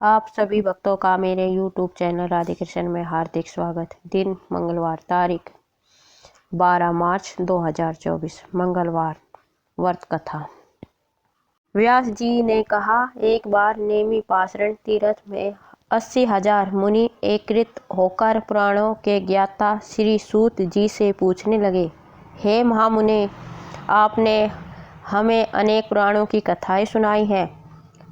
आप सभी भक्तों का मेरे YouTube चैनल राधे कृष्ण में हार्दिक स्वागत। दिन मंगलवार, तारीख 12 मार्च 2024, मंगलवार। व्रत कथा। व्यास जी ने कहा, एक बार नेमि पाषाण तीर्थ में 80,000 मुनि एकत्रित होकर पुराणों के ज्ञाता श्री सूत जी से पूछने लगे, हे महामुने, आपने हमें अनेक पुराणों की कथाएं सुनाई हैं।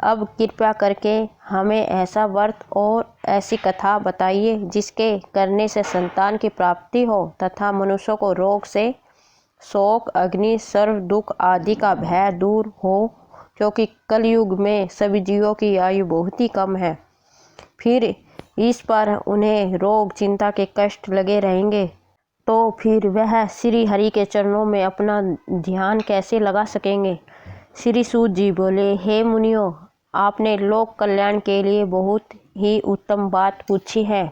अब कृपया करके हमें ऐसा व्रत और ऐसी कथा बताइए जिसके करने से संतान की प्राप्ति हो तथा मनुष्यों को रोग से, शोक, अग्नि, सर्व दुख आदि का भय दूर हो, क्योंकि कलयुग में सभी जीवों की आयु बहुत ही कम है। फिर इस पर उन्हें रोग, चिंता के कष्ट लगे रहेंगे, तो फिर वह श्री हरि के चरणों में अपना ध्यान कैसे लगा सकेंगे। श्री सूत जी बोले, हे मुनियों, आपने लोक कल्याण के लिए बहुत ही उत्तम बात पूछी है।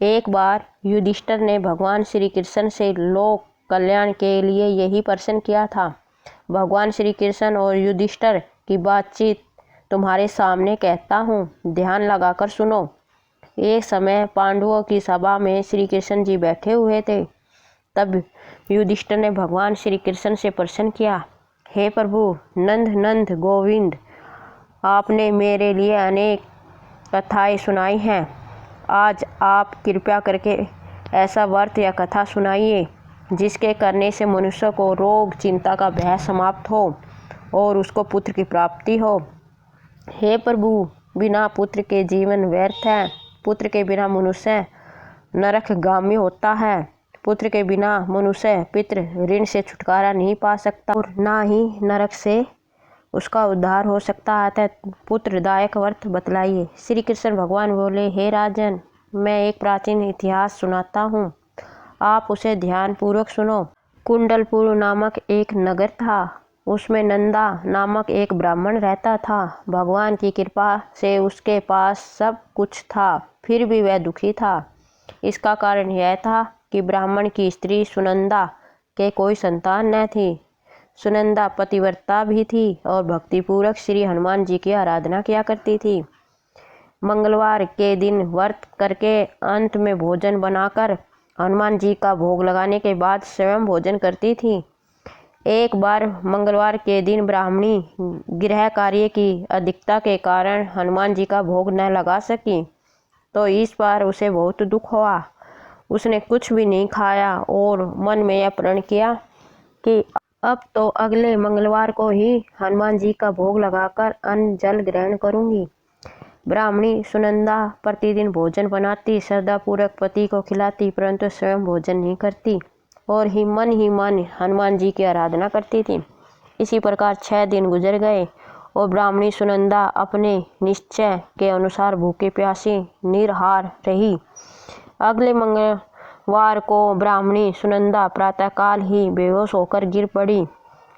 एक बार युधिष्ठिर ने भगवान श्री कृष्ण से लोक कल्याण के लिए यही प्रश्न किया था। भगवान श्री कृष्ण और युधिष्ठिर की बातचीत तुम्हारे सामने कहता हूँ, ध्यान लगाकर सुनो। एक समय पांडवों की सभा में श्री कृष्ण जी बैठे हुए थे। तब युधिष्ठिर ने भगवान श्री कृष्ण से प्रश्न किया, हे प्रभु नंद नंद गोविंद, आपने मेरे लिए अनेक कथाएं सुनाई हैं। आज आप कृपया करके ऐसा व्रत या कथा सुनाइए जिसके करने से मनुष्य को रोग, चिंता का भय समाप्त हो और उसको पुत्र की प्राप्ति हो। हे प्रभु, बिना पुत्र के जीवन व्यर्थ है। पुत्र के बिना मनुष्य नरकगामी होता है। पुत्र के बिना मनुष्य पितृ ऋण से छुटकारा नहीं पा सकता और ना ही नरक से उसका उद्धार हो सकता है। अतः पुत्रदायक व्रत बतलाइए। श्री कृष्ण भगवान बोले, हे राजन, मैं एक प्राचीन इतिहास सुनाता हूँ, आप उसे ध्यान पूर्वक सुनो। कुंडलपुर नामक एक नगर था। उसमें नंदा नामक एक ब्राह्मण रहता था। भगवान की कृपा से उसके पास सब कुछ था, फिर भी वह दुखी था। इसका कारण यह था कि ब्राह्मण की स्त्री सुनंदा के कोई संतान न थी। सुनंदा पतिव्रता भी थी और भक्तिपूर्वक श्री हनुमान जी की आराधना किया करती थी। मंगलवार के दिन व्रत करके अंत में भोजन बनाकर हनुमान जी का भोग लगाने के बाद स्वयं भोजन करती थी। एक बार मंगलवार के दिन ब्राह्मणी गृह कार्य की अधिकता के कारण हनुमान जी का भोग न लगा सकी, तो इस बार उसे बहुत दुख हुआ। उसने कुछ भी नहीं खाया और मन में यह प्रण किया कि अब तो अगले मंगलवार को ही हनुमान जी का भोग लगाकर अन्न जल ग्रहण करूंगी। ब्राह्मणी सुनंदा प्रतिदिन भोजन बनाती, श्रद्धापूर्वक पति को खिलाती, परंतु स्वयं भोजन नहीं करती और ही मन हनुमान जी की आराधना करती थी। इसी प्रकार 6 दिन गुजर गए और ब्राह्मणी सुनंदा अपने निश्चय के अनुसार भूखे प्यासी निराहार रही। अगले मंगलवार को ब्राह्मणी सुनंदा प्रातःकाल ही बेहोश होकर गिर पड़ी।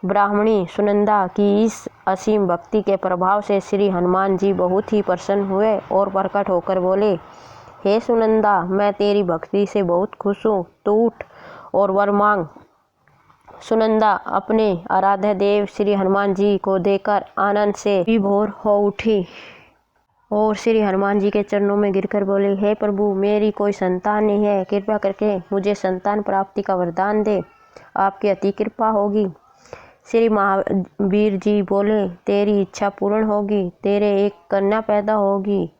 ब्राह्मणी सुनंदा की इस असीम भक्ति के प्रभाव से श्री हनुमान जी बहुत ही प्रसन्न हुए और प्रकट होकर बोले, हे सुनंदा, मैं तेरी भक्ति से बहुत खुश हूँ, तू उठ और वर मांग। सुनंदा अपने आराध्य देव श्री हनुमान जी को देखकर आनंद से विभोर हो उठी और श्री हनुमान जी के चरणों में गिरकर बोले, हे प्रभु, मेरी कोई संतान नहीं है, कृपया करके मुझे संतान प्राप्ति का वरदान दे, आपकी अति कृपा होगी। श्री महावीर जी बोले, तेरी इच्छा पूर्ण होगी, तेरे एक कन्या पैदा होगी,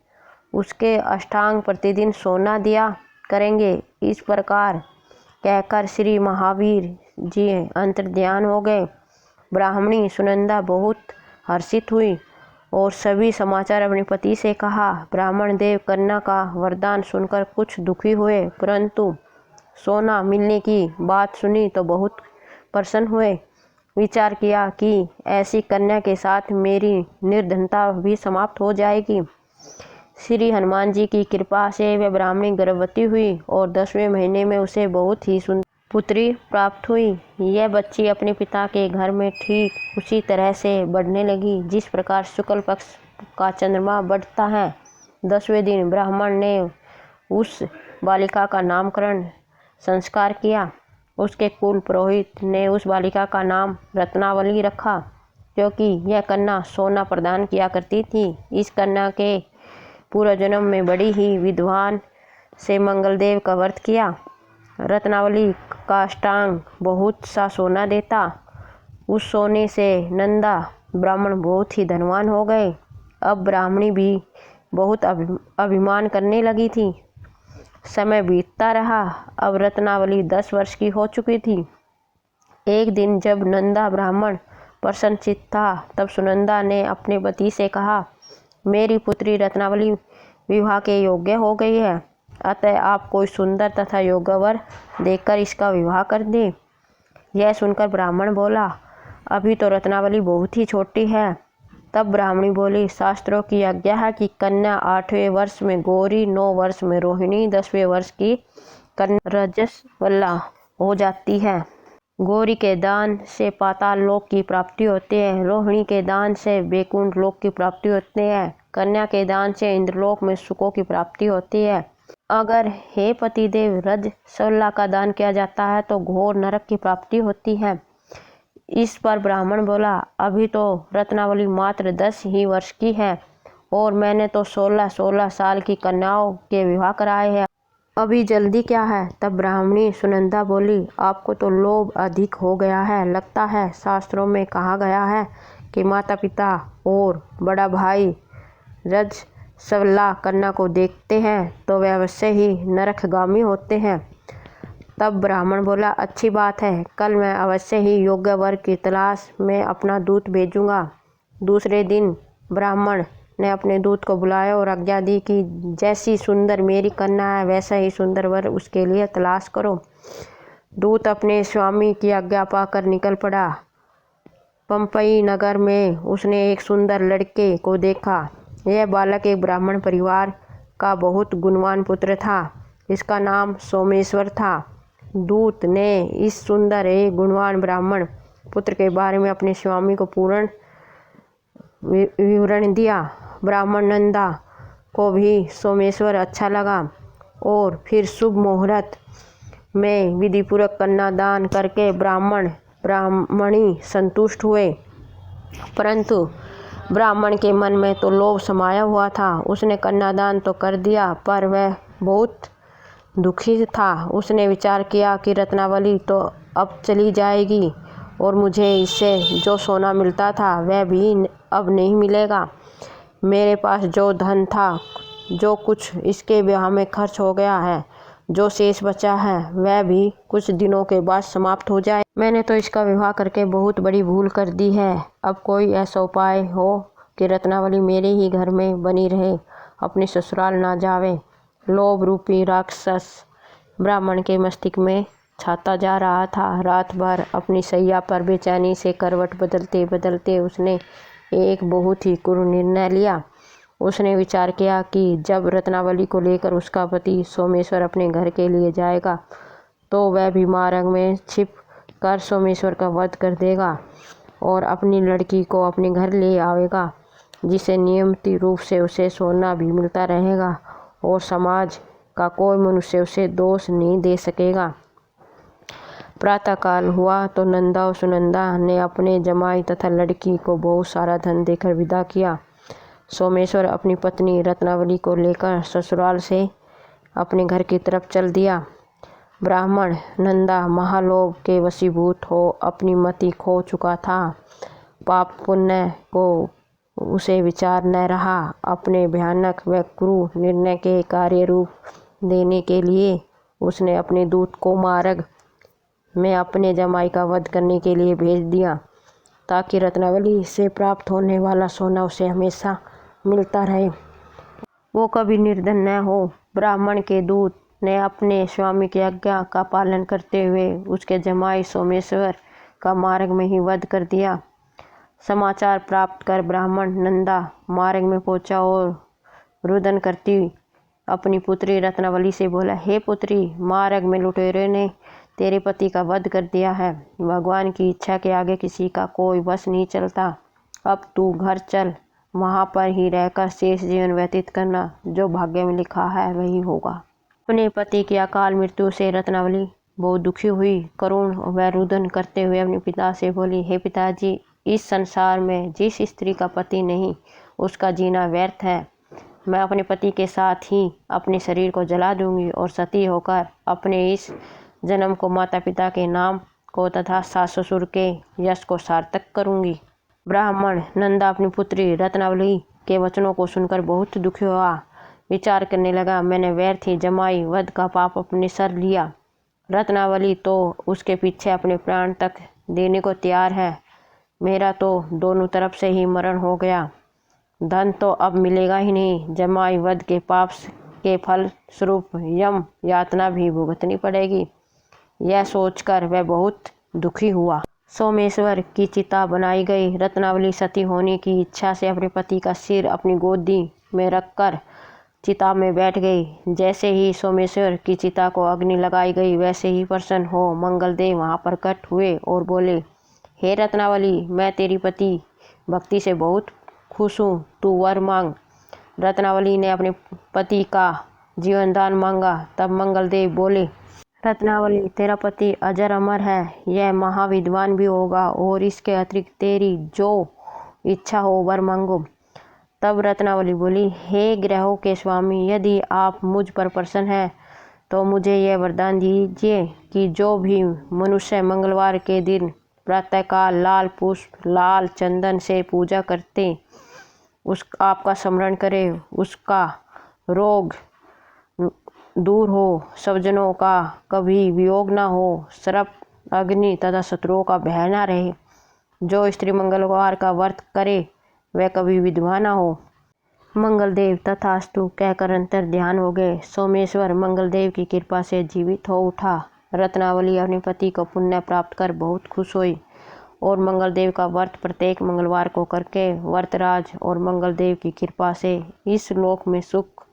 उसके अष्टांग प्रतिदिन सोना दिया करेंगे। इस प्रकार कहकर श्री महावीर जी अंतर्ध्यान हो गए। ब्राह्मणी सुनंदा बहुत हर्षित हुई और सभी समाचार अपने पति से कहा। ब्राह्मण देव कन्या का वरदान सुनकर कुछ दुखी हुए, परंतु सोना मिलने की बात सुनी तो बहुत प्रसन्न हुए। विचार किया कि ऐसी कन्या के साथ मेरी निर्धनता भी समाप्त हो जाएगी। श्री हनुमान जी की कृपा से वह ब्राह्मणी गर्भवती हुई और 10वें महीने में उसे बहुत ही सुंदर पुत्री प्राप्त हुई। यह बच्ची अपने पिता के घर में ठीक उसी तरह से बढ़ने लगी जिस प्रकार शुक्ल पक्ष का चंद्रमा बढ़ता है। 10वें दिन ब्राह्मण ने उस बालिका का नामकरण संस्कार किया। उसके कुल पुरोहित ने उस बालिका का नाम रत्नावली रखा, क्योंकि यह कन्या सोना प्रदान किया करती थी। इस कन्या के पूर्व जन्म में बड़ी ही विद्वान से मंगलदेव का व्रत किया। रत्नावली का अष्टांग बहुत सा सोना देता। उस सोने से नंदा ब्राह्मण बहुत ही धनवान हो गए। अब ब्राह्मणी भी बहुत अभिमान करने लगी थी। समय बीतता रहा। अब रत्नावली 10 वर्ष की हो चुकी थी। एक दिन जब नंदा ब्राह्मण प्रसन्नचित्त था, तब सुनंदा ने अपने पति से कहा, मेरी पुत्री रत्नावली विवाह के योग्य हो गई है, अतः आप कोई सुंदर तथा योग्य वर देखकर इसका विवाह कर दें। यह सुनकर ब्राह्मण बोला, अभी तो रत्नावली बहुत ही छोटी है। तब ब्राह्मणी बोली, शास्त्रों की आज्ञा है कि कन्या 8वें वर्ष में गौरी, 9 वर्ष में रोहिणी, 10वें वर्ष की कन्या रजस्वला हो जाती है। गौरी के दान से पाताल लोक की प्राप्ति होती है, रोहिणी के दान से वैकुंठ लोक की प्राप्ति होती है, कन्या के दान से इंद्रलोक में सुखों की प्राप्ति होती है। अगर हे पतिदेव रजस्वला का दान किया जाता है तो घोर नरक की प्राप्ति होती है। इस पर ब्राह्मण बोला, अभी तो रत्नावली मात्र 10 ही वर्ष की है और मैंने तो 16 साल की कन्याओं के विवाह कराए हैं, अभी जल्दी क्या है। तब ब्राह्मणी सुनंदा बोली, आपको तो लोभ अधिक हो गया है। लगता है शास्त्रों में कहा गया है कि माता पिता और बड़ा भाई रजस्वला कन्या को देखते हैं तो वे अवश्य ही नरकगामी होते हैं। तब ब्राह्मण बोला, अच्छी बात है, कल मैं अवश्य ही योग्य वर की तलाश में अपना दूत भेजूंगा। दूसरे दिन ब्राह्मण ने अपने दूत को बुलाया और आज्ञा दी कि जैसी सुंदर मेरी कन्या है वैसा ही सुंदर वर उसके लिए तलाश करो। दूत अपने स्वामी की आज्ञा पाकर निकल पड़ा। पंपई नगर में उसने एक सुंदर लड़के को देखा। यह बालक एक ब्राह्मण परिवार का बहुत गुणवान पुत्र था। इसका नाम सोमेश्वर था। दूत ने इस सुंदर एक गुणवान ब्राह्मण पुत्र के बारे में अपने स्वामी को पूर्ण विवरण दिया। ब्राह्मण नंदा को भी सोमेश्वर अच्छा लगा और फिर शुभ मुहूर्त में विधिपूर्वक कन्यादान करके ब्राह्मणी संतुष्ट हुए। परंतु ब्राह्मण के मन में तो लोभ समाया हुआ था। उसने कन्यादान तो कर दिया पर वह बहुत दुखी था। उसने विचार किया कि रत्नावली तो अब चली जाएगी और मुझे इससे जो सोना मिलता था वह भी अब नहीं मिलेगा। मेरे पास जो धन था, जो कुछ इसके ब्याह में खर्च हो गया है, जो शेष बचा है वह भी कुछ दिनों के बाद समाप्त हो जाए। मैंने तो इसका विवाह करके बहुत बड़ी भूल कर दी है। अब कोई ऐसा उपाय हो कि रत्नावली मेरे ही घर में बनी रहे, अपने ससुराल ना जावे। लोभ रूपी राक्षस ब्राह्मण के मस्तिष्क में छाता जा रहा था। रात भर अपनी शैया पर बेचैनी से करवट बदलते बदलते उसने एक बहुत ही क्रूर निर्णय लिया। उसने विचार किया कि जब रत्नावली को लेकर उसका पति सोमेश्वर अपने घर के लिए जाएगा तो वह भी मार्ग में छिप कर सोमेश्वर का वध कर देगा और अपनी लड़की को अपने घर ले आवेगा, जिसे नियमित रूप से उसे सोना भी मिलता रहेगा और समाज का कोई मनुष्य उसे दोष नहीं दे सकेगा। प्रातःकाल हुआ तो नंदा और सुनंदा ने अपने जमाई तथा लड़की को बहुत सारा धन देकर विदा किया। सोमेश्वर अपनी पत्नी रत्नावली को लेकर ससुराल से अपने घर की तरफ चल दिया। ब्राह्मण नंदा महालोभ के वशीभूत हो अपनी मति खो चुका था। पाप पुण्य को उसे विचार न रहा। अपने भयानक व क्रूर निर्णय के कार्य रूप देने के लिए उसने अपने दूत को मार्ग में अपने जमाई का वध करने के लिए भेज दिया, ताकि रत्नावली से प्राप्त होने वाला सोना उसे हमेशा मिलता रहे, वो कभी निर्धन न हो। ब्राह्मण के दूत ने अपने स्वामी की आज्ञा का पालन करते हुए उसके जमाई सोमेश्वर का मार्ग में ही वध कर दिया। समाचार प्राप्त कर ब्राह्मण नंदा मार्ग में पहुंचा और रुदन करती अपनी पुत्री रत्नावली से बोला, हे पुत्री, मार्ग में लुटेरे ने तेरे पति का वध कर दिया है। भगवान की इच्छा के आगे किसी का कोई बस नहीं चलता। अब तू घर चल, वहाँ पर ही रहकर शेष जीवन व्यतीत करना। जो भाग्य में लिखा है वही होगा। अपने पति की अकाल मृत्यु से रत्नावली बहुत दुखी हुई। करुण व रुदन करते हुए अपने पिता से बोली, हे पिताजी, इस संसार में जिस स्त्री का पति नहीं उसका जीना व्यर्थ है। मैं अपने पति के साथ ही अपने शरीर को जला दूंगी और सती होकर अपने इस जन्म को माता पिता के नाम को तथा सास ससुर के यश को सार्थक करूंगी। ब्राह्मण नंदा अपनी पुत्री रत्नावली के वचनों को सुनकर बहुत दुखी हुआ। विचार करने लगा, मैंने व्यर्थ ही जमाई वध का पाप अपने सर लिया। रत्नावली तो उसके पीछे अपने प्राण तक देने को तैयार है। मेरा तो दोनों तरफ से ही मरण हो गया। धन तो अब मिलेगा ही नहीं। जमाई वध के पाप के फल स्वरूप यम यातना भी भुगतनी पड़ेगी। यह सोचकर वह बहुत दुखी हुआ। सोमेश्वर की चिता बनाई गई। रत्नावली सती होने की इच्छा से अपने पति का सिर अपनी गोदी में रखकर चिता में बैठ गई। जैसे ही सोमेश्वर की चिता को अग्नि लगाई गई, वैसे ही प्रसन्न हो मंगलदेव वहां प्रकट हुए और बोले, हे रत्नावली, मैं तेरी पति भक्ति से बहुत खुश हूँ, तू वर मांग। रत्नावली ने अपने पति का जीवन दान मांगा। तब मंगलदेव बोले, रत्नावली, तेरा पति अजर अमर है, यह महाविद्वान भी होगा और इसके अतिरिक्त तेरी जो इच्छा हो वर मांगो। तब रत्नावली बोली, हे ग्रहों के स्वामी, यदि आप मुझ पर प्रसन्न हैं तो मुझे यह वरदान दीजिए कि जो भी मनुष्य मंगलवार के दिन प्रातःकाल लाल पुष्प लाल चंदन से पूजा करते उस आपका स्मरण करे, उसका रोग दूर हो, स्वजनों का कभी वियोग न हो, सर्प अग्नि तथा शत्रुओं का भय न रहे। जो स्त्री मंगलवार का व्रत करे वह कभी विधवा न हो। मंगलदेव तथास्तु कहकर अंतर ध्यान हो गए। सोमेश्वर मंगलदेव की कृपा से जीवित हो उठा। रत्नावली अपने पति को पुण्य प्राप्त कर बहुत खुश हुई और मंगलदेव का व्रत प्रत्येक मंगलवार को करके व्रतराज और मंगलदेव की कृपा से इस लोक में सुख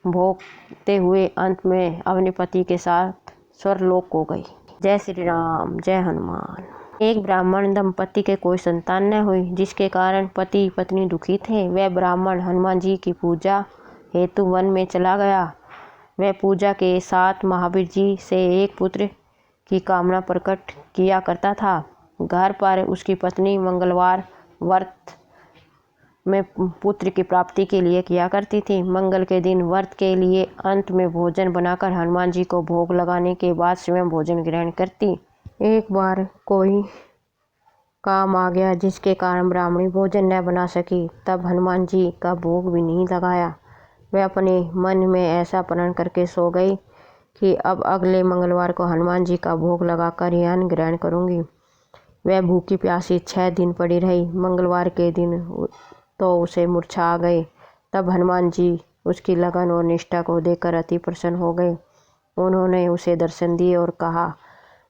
भोगते हुए अंत में अपने पति के साथ स्वर्गलोक को गई। जय श्री राम, जय हनुमान। एक ब्राह्मण दंपति के कोई संतान न हुई, जिसके कारण पति पत्नी दुखी थे। वह ब्राह्मण हनुमान जी की पूजा हेतु वन में चला गया। वह पूजा के साथ महावीर जी से एक पुत्र की कामना प्रकट किया करता था। घर पर उसकी पत्नी मंगलवार व्रत में पुत्र की प्राप्ति के लिए किया करती थी। मंगल के दिन व्रत के लिए अंत में भोजन बनाकर हनुमान जी को भोग लगाने के बाद स्वयं भोजन ग्रहण करती। एक बार कोई काम आ गया जिसके कारण ब्राह्मणी भोजन न बना सकी। तब हनुमान जी का भोग भी नहीं लगाया। वह अपने मन में ऐसा प्रण करके सो गई कि अब अगले मंगलवार को हनुमान जी का भोग लगाकर ही अन्न ग्रहण करूंगी। वह भूखी प्यासी 6 दिन पड़ी रही। मंगलवार के दिन तो उसे मूर्छा आ गई। तब हनुमान जी उसकी लगन और निष्ठा को देखकर अति प्रसन्न हो गए। उन्होंने उसे दर्शन दिए और कहा,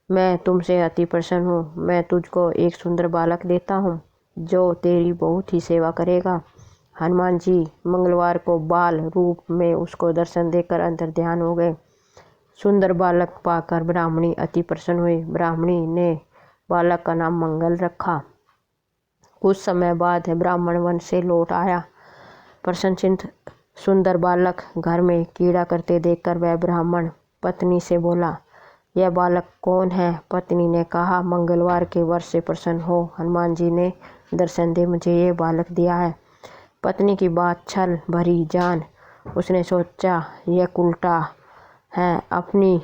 मैं तुमसे अति प्रसन्न हूँ। मैं तुझको एक सुंदर बालक देता हूँ जो तेरी बहुत ही सेवा करेगा। हनुमान जी मंगलवार को बाल रूप में उसको दर्शन देकर अंतर ध्यान हो गए। सुंदर बालक पाकर ब्राह्मणी अति प्रसन्न हुई। ब्राह्मणी ने बालक का नाम मंगल रखा। कुछ समय बाद ब्राह्मण वन से लौट आया। प्रसन्नचित्त सुंदर बालक घर में कीड़ा करते देखकर वह ब्राह्मण पत्नी से बोला, यह बालक कौन है? पत्नी ने कहा, मंगलवार के व्रत से प्रसन्न हो हनुमान जी ने दर्शन दे मुझे ये बालक दिया है। पत्नी की बात छल भरी जान उसने सोचा, यह उल्टा है, अपनी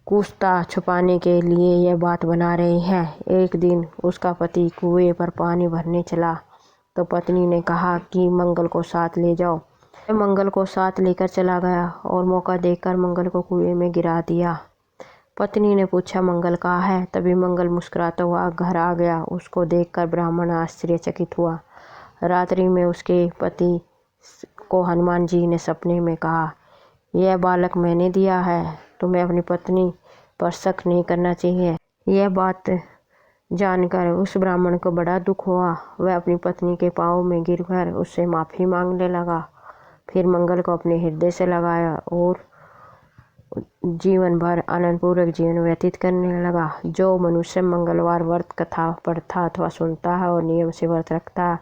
कुस्ता छुपाने के लिए यह बात बना रही है। एक दिन उसका पति कुएं पर पानी भरने चला तो पत्नी ने कहा कि मंगल को साथ ले जाओ। वह मंगल को साथ लेकर चला गया और मौका देखकर मंगल को कुएं में गिरा दिया। पत्नी ने पूछा, मंगल कहाँ है? तभी मंगल मुस्कुराता हुआ घर आ गया। उसको देखकर ब्राह्मण आश्चर्यचकित हुआ। रात्रि में उसके पति को हनुमान जी ने सपने में कहा, यह बालक मैंने दिया है, तुम्हें अपनी पत्नी पर शक नहीं करना चाहिए। यह बात जानकर उस ब्राह्मण को बड़ा दुख हुआ। वह अपनी पत्नी के पाँव में गिरकर उससे माफ़ी मांगने लगा। फिर मंगल को अपने हृदय से लगाया और जीवन भर आनंदपूर्वक जीवन व्यतीत करने लगा। जो मनुष्य मंगलवार व्रत कथा पढ़ता अथवा सुनता है और नियम से व्रत रखता है,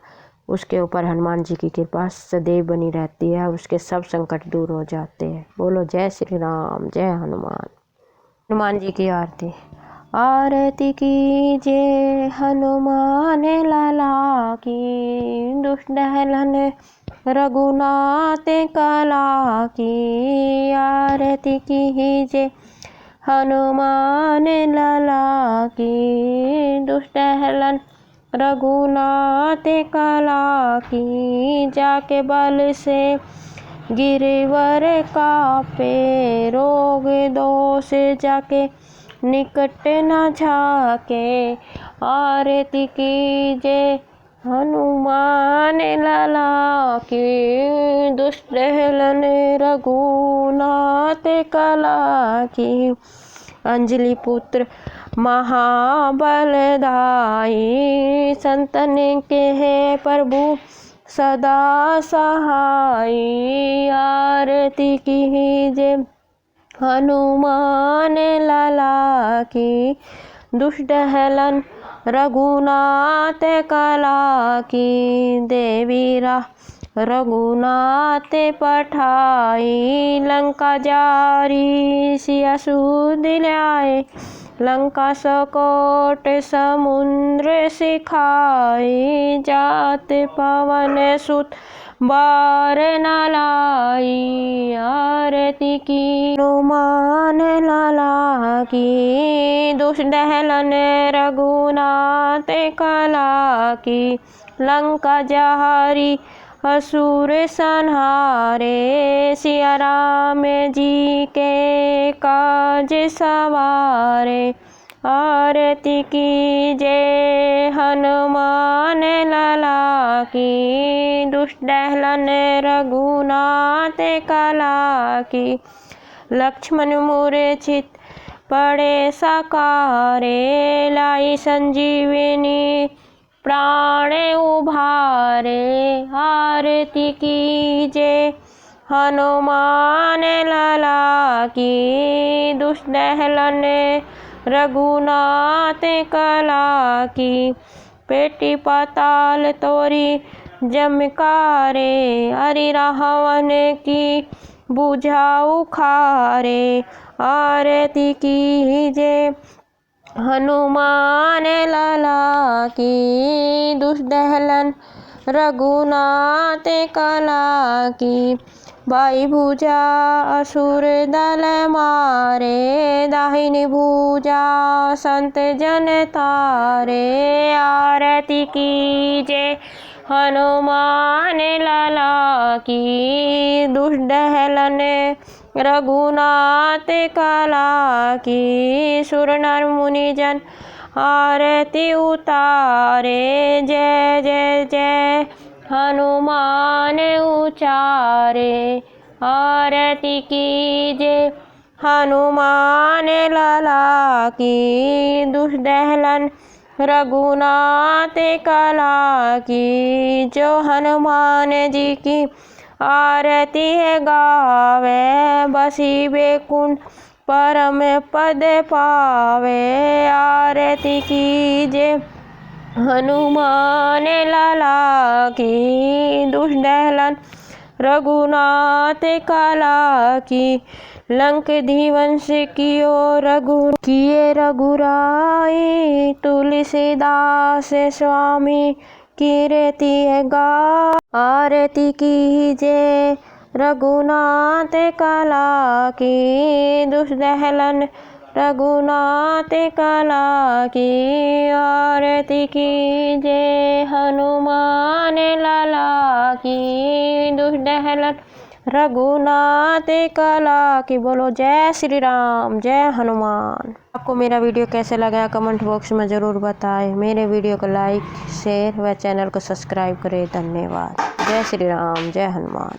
उसके ऊपर हनुमान जी की कृपा सदैव बनी रहती है। उसके सब संकट दूर हो जाते हैं। बोलो जय श्री राम, जय हनुमान। हनुमान जी की आरती। आरती कीजिए हनुमान लाला की, दुष्ट दहलन रघुनाथ कला की। आरती कीजिए हनुमान लला की। दुष्ट टहलन रघुनाथ कला की। जाके बल से गिरवर कापे। रोग दोष जाके निकट न झाके। आरती कीजिए हनुमान लला की। दुष्ट टहलन रघुनाथ कला की। अंजलि पुत्र महाबलदाई। संतन के है प्रभु सदा सहाई। आरती कीजिए हनुमान लला की। दुष्ट टहलन रघुनाथ कला की। देवीरा रघुनाथ पठाई। लंका जारी सिया सूद ल्याए। लंका सकोट समुद्र सिखाई। जात पवन सुत बार न लाई। आरती की हनुमान लला की। दुष्ट टहलन रघुनाथ कला की। लंका जारी असुर संहारे। सिया राम जी के काज सवारे। आरती कीजिए हनुमान लला की। दुष्ट टहलन रघुनाथ कला की। लक्ष्मण मूर्छित पड़े सकारे। लाई संजीवनी प्राण उभारे। आरती कीजिए हनुमान लला की। दुष्ट टहलन रघुनाथ कला की। पेटी पाताल तोरी जमकारे। हरि रावण की भुजा उखारे। आरती कीजिए हनुमान लला की। दुष्ट टहलन रघुनाथ कला की। बाई भुजा असुर दल मारे। दाहिनी भुजा संत जन तारे। आरती कीजिए हनुमान लला की। दुष्ट टहलन रघुनाथ कला की। सुर नर मुनि जन आरती उतारे। जय जय जय हनुमान उचारे। आरती कीजिए हनुमान लला की। दुष्ट टहलन रघुनाथ कला की। जो हनुमान जी की आरती है गावे। बसी बैकुंठ परम पद पावे। आरती कीजिए हनुमान लला की। दुष्ट टहलन रघुनाथ कला की। लंक ध्वंस कियो किए रघुराई। तुलसीदास स्वामी कीर्ति गा। आरती कीजिए रघुनाथ कला की। दुष्ट टहलन रघुनाथ कला की। आरती कीजिए हनुमान लला की। दुष्ट टहलन रघुनाथ कला की। बोलो जय श्री राम, जय हनुमान। आपको मेरा वीडियो कैसे लगा कमेंट बॉक्स में ज़रूर बताएं। मेरे वीडियो को लाइक शेयर व चैनल को सब्सक्राइब करें। धन्यवाद। जय श्री राम, जय हनुमान।